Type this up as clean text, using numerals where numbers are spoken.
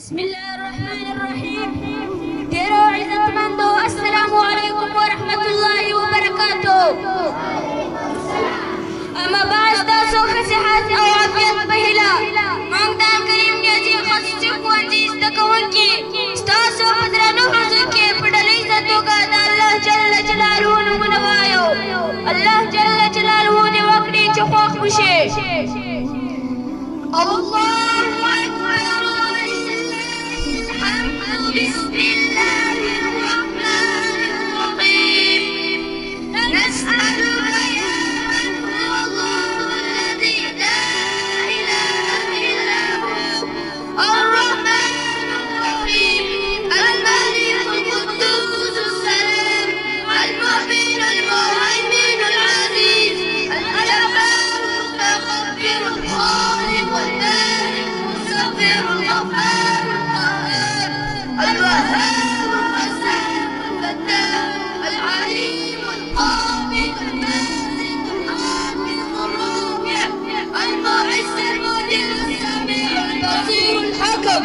بسم الله الرحمن الرحيم. तेरो इज्जतमंदो अस्सलामु अलैकुम व रहमतुल्लाहि व बरकातुहू. أما بعد تاسو صحت أو عافيت بهلا موږ د کریم نیازي خاص ښوونځي زده کوونکي ستاسو په درنو حضور کې په ډلیزه توګه د الله جل جلاله نومونه وایو. الله جل جلاله دې وکړي چې خوښ مو شي. الله أكبر ولله الحمد. بسم الله الرحمن الرحيم. نسألك يا من هو الله الذي لا إله إلا هو الرحمن الرحيم الملك القدوس السلام المؤمن المهيمن العزيز الجبار المتكبر الخالق البارئ المصور الغفار القهار الوهاب الرزاق الفتاح العليم القابض الماسك الحافظ الرافع المعز المذل السميع البصير الحكم